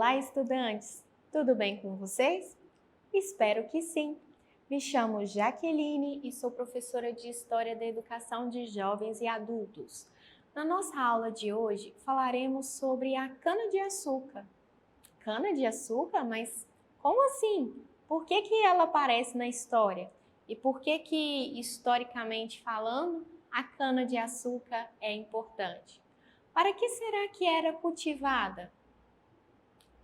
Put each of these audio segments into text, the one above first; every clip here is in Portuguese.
Olá, estudantes! Tudo bem com vocês? Espero que sim! Me chamo Jaqueline e sou professora de História da Educação de Jovens e Adultos. Na nossa aula de hoje, falaremos sobre a cana-de-açúcar. Cana-de-açúcar? Mas como assim? Por que ela aparece na história? E por que, historicamente falando, a cana-de-açúcar é importante? Para que será que era cultivada?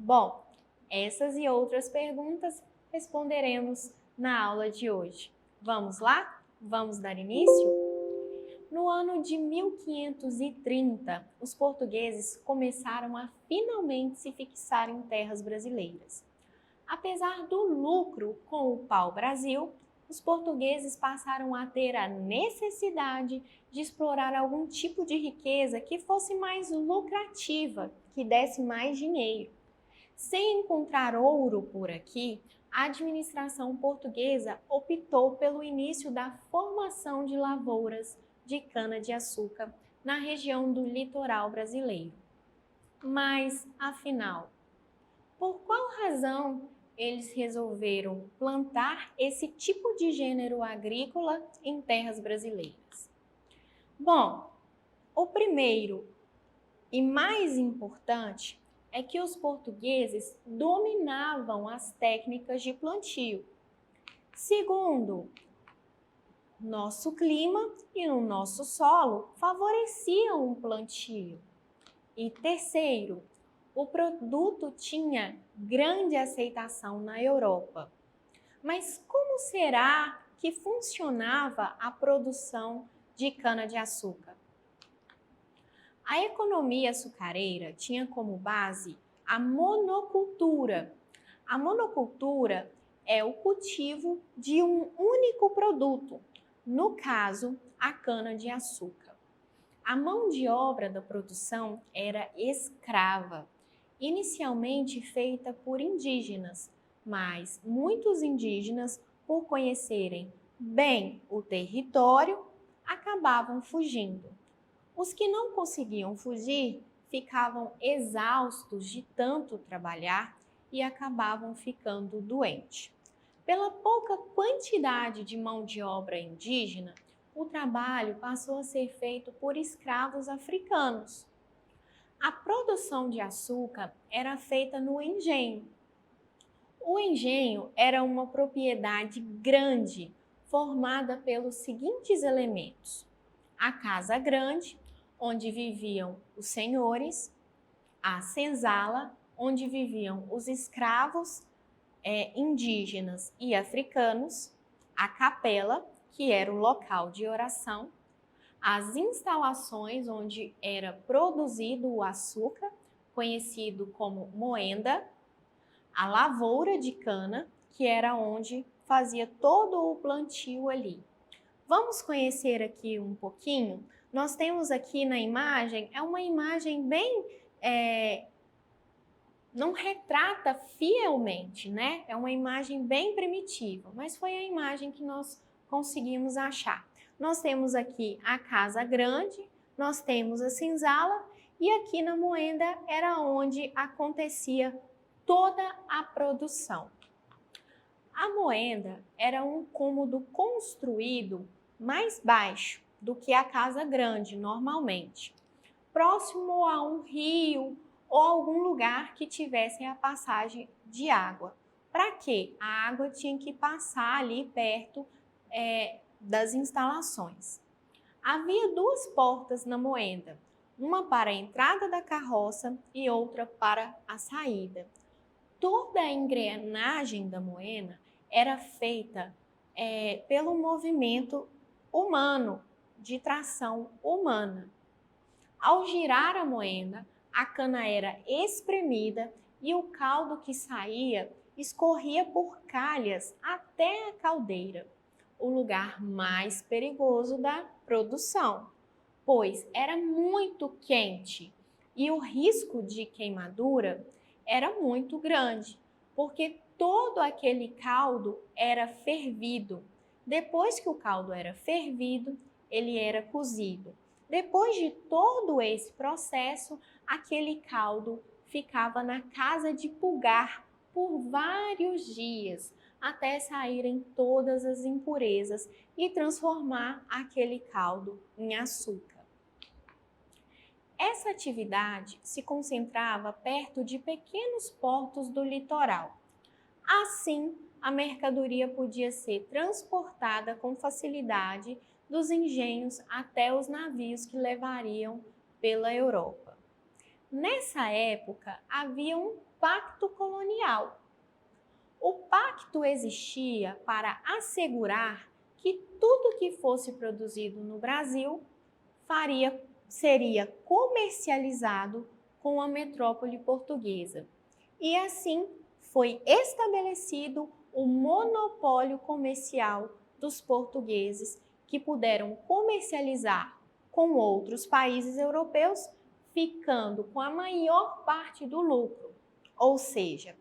Bom, essas e outras perguntas responderemos na aula de hoje. Vamos lá? Vamos dar início? No ano de 1530, os portugueses começaram a finalmente se fixar em terras brasileiras. Apesar do lucro com o pau-brasil, os portugueses passaram a ter a necessidade de explorar algum tipo de riqueza que fosse mais lucrativa, que desse mais dinheiro. Sem encontrar ouro por aqui, a administração portuguesa optou pelo início da formação de lavouras de cana-de-açúcar na região do litoral brasileiro. Mas, afinal, por qual razão eles resolveram plantar esse tipo de gênero agrícola em terras brasileiras? Bom, o primeiro e mais importante é que os portugueses dominavam as técnicas de plantio. Segundo, nosso clima e o nosso solo favoreciam o plantio. E terceiro, o produto tinha grande aceitação na Europa. Mas como será que funcionava a produção de cana-de-açúcar? A economia açucareira tinha como base a monocultura. A monocultura é o cultivo de um único produto, no caso, a cana-de-açúcar. A mão de obra da produção era escrava, inicialmente feita por indígenas, mas muitos indígenas, por conhecerem bem o território, acabavam fugindo. Os que não conseguiam fugir ficavam exaustos de tanto trabalhar e acabavam ficando doentes. Pela pouca quantidade de mão de obra indígena, o trabalho passou a ser feito por escravos africanos. A produção de açúcar era feita no engenho. O engenho era uma propriedade grande, formada pelos seguintes elementos: a casa grande, onde viviam os senhores, a senzala, onde viviam os escravos indígenas e africanos, a capela, que era o local de oração, as instalações onde era produzido o açúcar, conhecido como moenda, a lavoura de cana, que era onde fazia todo o plantio ali. Vamos conhecer aqui um pouquinho? Nós temos aqui na imagem, é uma imagem bem, não retrata fielmente, né? É uma imagem bem primitiva, mas foi a imagem que nós conseguimos achar. Nós temos aqui a casa grande, nós temos a senzala e aqui na moenda era onde acontecia toda a produção. A moenda era um cômodo construído mais baixo do que a casa grande normalmente, próximo a um rio ou algum lugar que tivesse a passagem de água. Para quê? A água tinha que passar ali perto das instalações. Havia duas portas na moenda, uma para a entrada da carroça e outra para a saída. Toda a engrenagem da moenda era feita pelo movimento humano, de tração humana. Ao girar a moenda, a cana era espremida e o caldo que saía escorria por calhas até a caldeira, o lugar mais perigoso da produção, pois era muito quente e o risco de queimadura era muito grande, porque todo aquele caldo era fervido. Depois que o caldo era fervido, ele era cozido. Depois de todo esse processo, aquele caldo ficava na casa de pulgar por vários dias, até saírem todas as impurezas e transformar aquele caldo em açúcar. Essa atividade se concentrava perto de pequenos portos do litoral. Assim, a mercadoria podia ser transportada com facilidade dos engenhos até os navios que levariam pela Europa. Nessa época, havia um pacto colonial. O pacto existia para assegurar que tudo que fosse produzido no Brasil seria comercializado com a metrópole portuguesa. E assim foi estabelecido o monopólio comercial dos portugueses, que puderam comercializar com outros países europeus, ficando com a maior parte do lucro. Ou seja,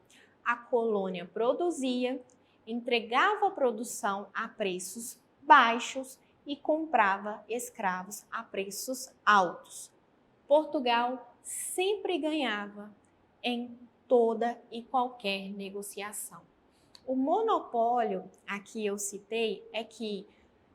a colônia produzia, entregava a produção a preços baixos e comprava escravos a preços altos. Portugal sempre ganhava em toda e qualquer negociação. O monopólio, aqui eu citei, é que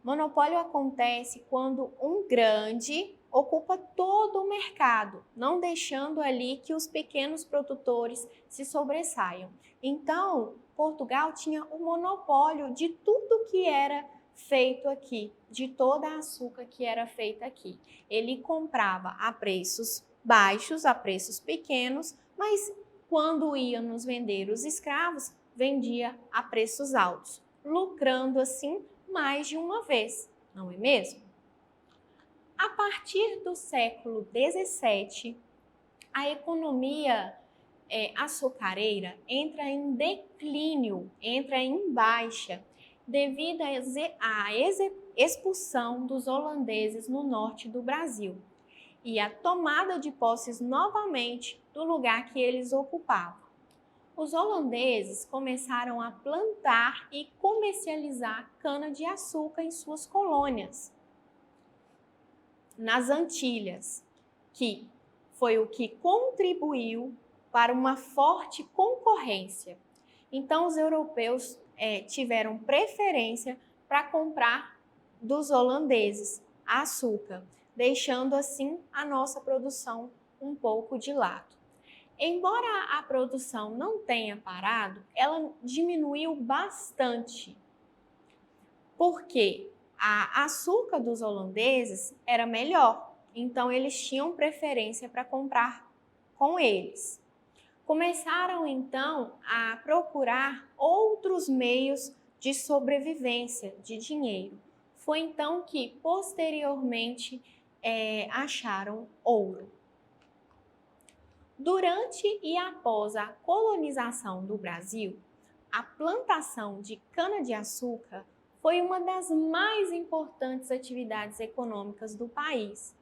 monopólio acontece quando um grande ocupa todo o mercado, não deixando ali que os pequenos produtores se sobressaiam. Então, Portugal tinha o monopólio de tudo que era feito aqui, de toda a açúcar que era feita aqui. Ele comprava a preços baixos, a preços pequenos, mas quando ia nos vender os escravos, vendia a preços altos, lucrando assim mais de uma vez, não é mesmo? A partir do século XVII, a economia açucareira entra em declínio, entra em baixa, devido à expulsão dos holandeses no norte do Brasil e a tomada de posses novamente do lugar que eles ocupavam. Os holandeses começaram a plantar e comercializar cana-de-açúcar em suas colônias, nas Antilhas, que foi o que contribuiu para uma forte concorrência. Então, os europeus tiveram preferência para comprar dos holandeses açúcar, deixando assim a nossa produção um pouco de lado. Embora a produção não tenha parado, ela diminuiu bastante, porque a açúcar dos holandeses era melhor, então eles tinham preferência para comprar com eles. Começaram então a procurar outros meios de sobrevivência, de dinheiro. Foi então que posteriormente acharam ouro. Durante e após a colonização do Brasil, a plantação de cana-de-açúcar foi uma das mais importantes atividades econômicas do país.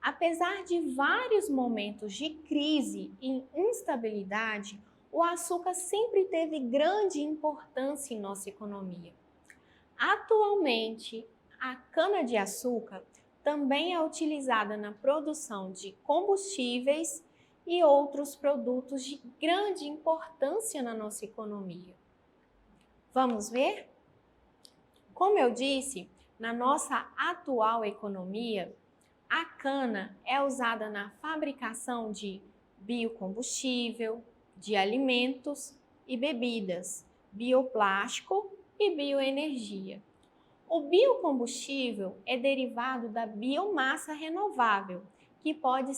Apesar de vários momentos de crise e instabilidade, o açúcar sempre teve grande importância em nossa economia. Atualmente, a cana-de-açúcar também é utilizada na produção de combustíveis e outros produtos de grande importância na nossa economia. Vamos ver? Como eu disse, na nossa atual economia, a cana é usada na fabricação de biocombustível, de alimentos e bebidas, bioplástico e bioenergia. O biocombustível é derivado da biomassa renovável, que pode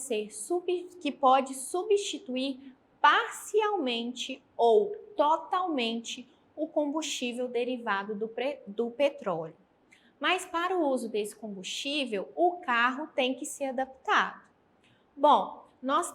substituir parcialmente ou totalmente o combustível derivado do petróleo. Mas para o uso desse combustível, o carro tem que ser adaptado. Bom, nós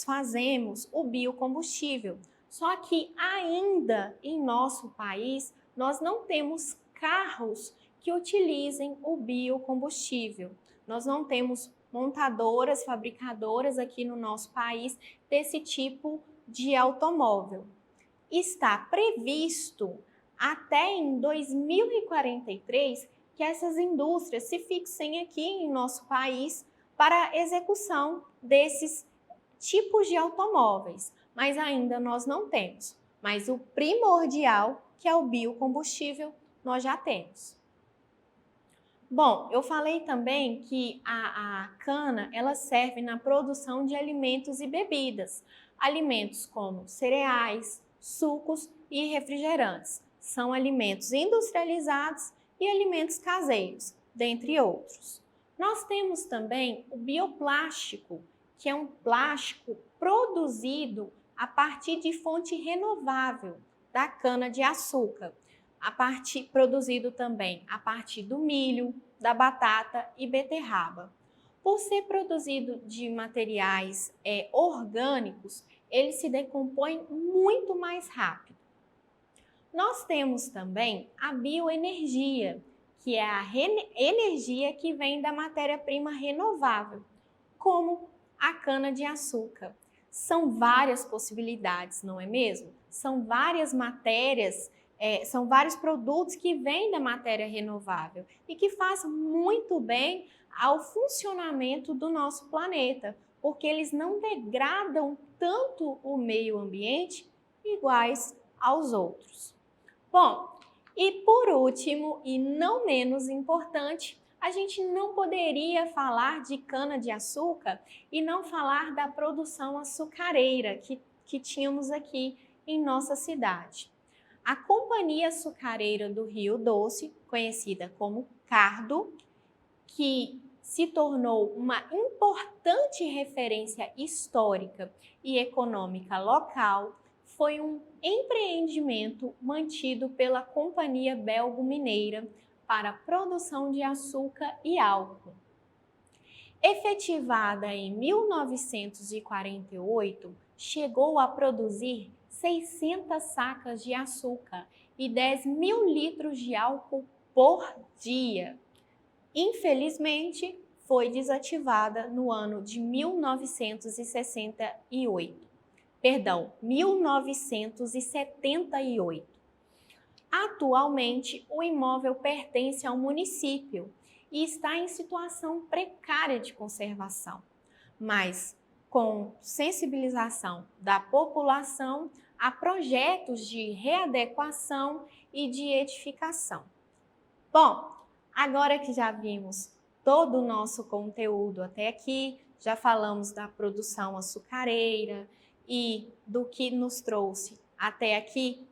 fazemos o biocombustível, só que ainda em nosso país nós não temos carros que utilizem o biocombustível. Nós não temos montadoras, fabricadoras aqui no nosso país desse tipo de automóvel. Está previsto até em 2043 que essas indústrias se fixem aqui em nosso país para a execução desses tipos de automóveis, mas ainda nós não temos. Mas o primordial, que é o biocombustível, nós já temos. Bom, eu falei também que a cana ela serve na produção de alimentos e bebidas. Alimentos como cereais, sucos e refrigerantes. São alimentos industrializados e alimentos caseiros, dentre outros. Nós temos também o bioplástico, que é um plástico produzido a partir de fonte renovável da cana-de-açúcar. Produzido também a partir do milho, da batata e beterraba. Por ser produzido de materiais orgânicos, ele se decompõe muito mais rápido. Nós temos também a bioenergia, que é a energia que vem da matéria-prima renovável, como a cana-de-açúcar. São várias possibilidades, não é mesmo? São várias matérias, são vários produtos que vêm da matéria renovável e que fazem muito bem ao funcionamento do nosso planeta, porque eles não degradam tanto o meio ambiente iguais aos outros. Bom, e por último, e não menos importante, a gente não poderia falar de cana-de-açúcar e não falar da produção açucareira que tínhamos aqui em nossa cidade. A Companhia Açucareira do Rio Doce, conhecida como Cardo, que se tornou uma importante referência histórica e econômica local, foi um empreendimento mantido pela Companhia Belgo-Mineira para a produção de açúcar e álcool. Efetivada em 1948, chegou a produzir 600 sacas de açúcar e 10.000 litros de álcool por dia. Infelizmente, foi desativada no ano de 1978. Atualmente, o imóvel pertence ao município e está em situação precária de conservação, mas com sensibilização da população, há projetos de readequação e de edificação. Bom, agora que já vimos todo o nosso conteúdo até aqui, já falamos da produção açucareira e do que nos trouxe até aqui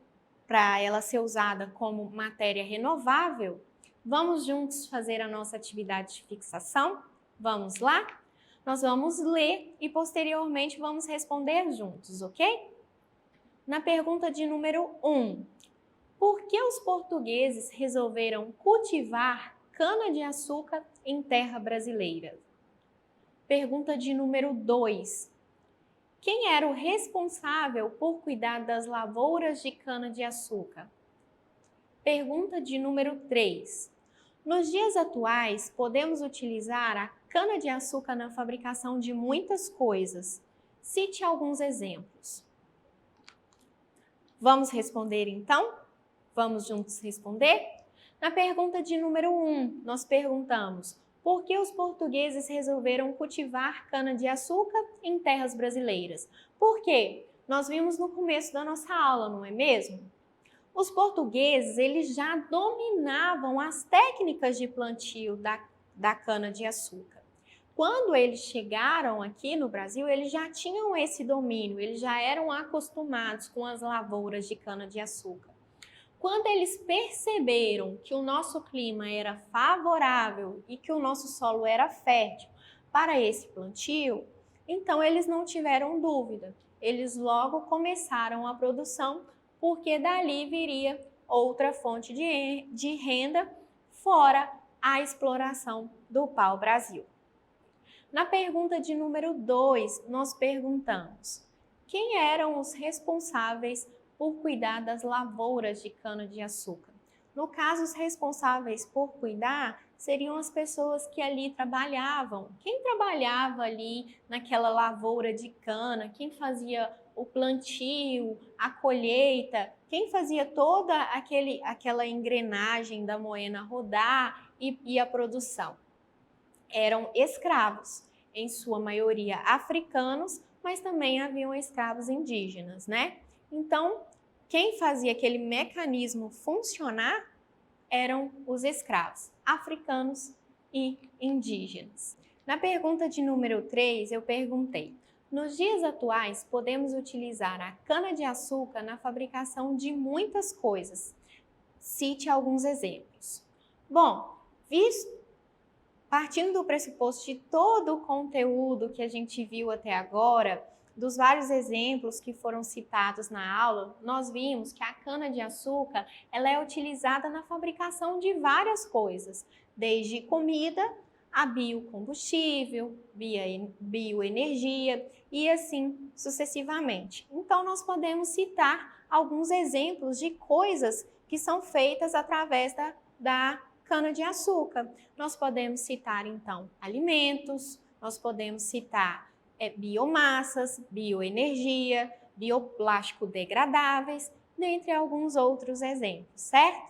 para ela ser usada como matéria renovável, vamos juntos fazer a nossa atividade de fixação? Vamos lá? Nós vamos ler e posteriormente vamos responder juntos, ok? Na pergunta de número 1, por que os portugueses resolveram cultivar cana-de-açúcar em terra brasileira? Pergunta de número 2, quem era o responsável por cuidar das lavouras de cana-de-açúcar? Pergunta de número 3, nos dias atuais podemos utilizar a cana-de-açúcar na fabricação de muitas coisas. Cite alguns exemplos. Vamos responder então? Vamos juntos responder? Na pergunta de número 1, nós perguntamos por que os portugueses resolveram cultivar cana-de-açúcar em terras brasileiras? Por quê? Nós vimos no começo da nossa aula, não é mesmo? Os portugueses, eles já dominavam as técnicas de plantio da cana-de-açúcar. Quando eles chegaram aqui no Brasil, eles já tinham esse domínio, eles já eram acostumados com as lavouras de cana-de-açúcar. Quando eles perceberam que o nosso clima era favorável e que o nosso solo era fértil para esse plantio, então eles não tiveram dúvida. Eles logo começaram a produção, porque dali viria outra fonte de renda fora a exploração do pau-brasil. Na pergunta de número 2, nós perguntamos: quem eram os responsáveis por cuidar das lavouras de cana-de-açúcar? No caso, os responsáveis por cuidar seriam as pessoas que ali trabalhavam. Quem trabalhava ali naquela lavoura de cana, quem fazia o plantio, a colheita, quem fazia toda aquela engrenagem da moema rodar e a produção? Eram escravos, em sua maioria africanos, mas também haviam escravos indígenas, né? Então, quem fazia aquele mecanismo funcionar eram os escravos africanos e indígenas. Na pergunta de número 3, eu perguntei: nos dias atuais, podemos utilizar a cana-de-açúcar na fabricação de muitas coisas. Cite alguns exemplos. Bom, partindo do pressuposto de todo o conteúdo que a gente viu até agora, dos vários exemplos que foram citados na aula, nós vimos que a cana-de-açúcar ela é utilizada na fabricação de várias coisas, desde comida a biocombustível, bioenergia e assim sucessivamente. Então, nós podemos citar alguns exemplos de coisas que são feitas através da cana-de-açúcar. Nós podemos citar, então, alimentos, nós podemos citar biomassas, bioenergia, bioplástico degradáveis, dentre alguns outros exemplos, certo?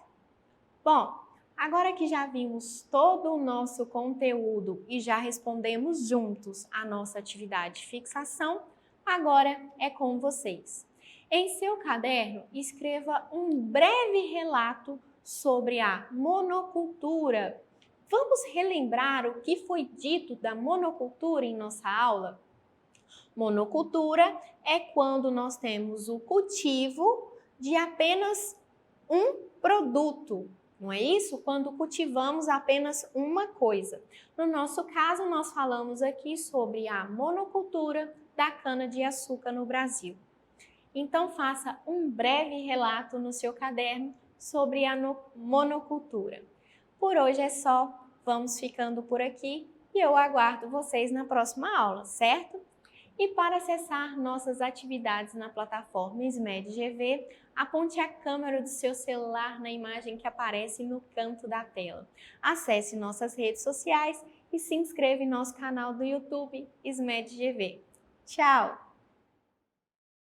Bom, agora que já vimos todo o nosso conteúdo e já respondemos juntos a nossa atividade de fixação, agora é com vocês. Em seu caderno, escreva um breve relato sobre a monocultura. Vamos relembrar o que foi dito da monocultura em nossa aula? Monocultura é quando nós temos o cultivo de apenas um produto, não é isso? Quando cultivamos apenas uma coisa. No nosso caso, nós falamos aqui sobre a monocultura da cana-de-açúcar no Brasil. Então, faça um breve relato no seu caderno sobre a monocultura. Por hoje é só, vamos ficando por aqui e eu aguardo vocês na próxima aula, certo? E para acessar nossas atividades na plataforma SMED-GV, aponte a câmera do seu celular na imagem que aparece no canto da tela. Acesse nossas redes sociais e se inscreva em nosso canal do YouTube SMED-GV. Tchau!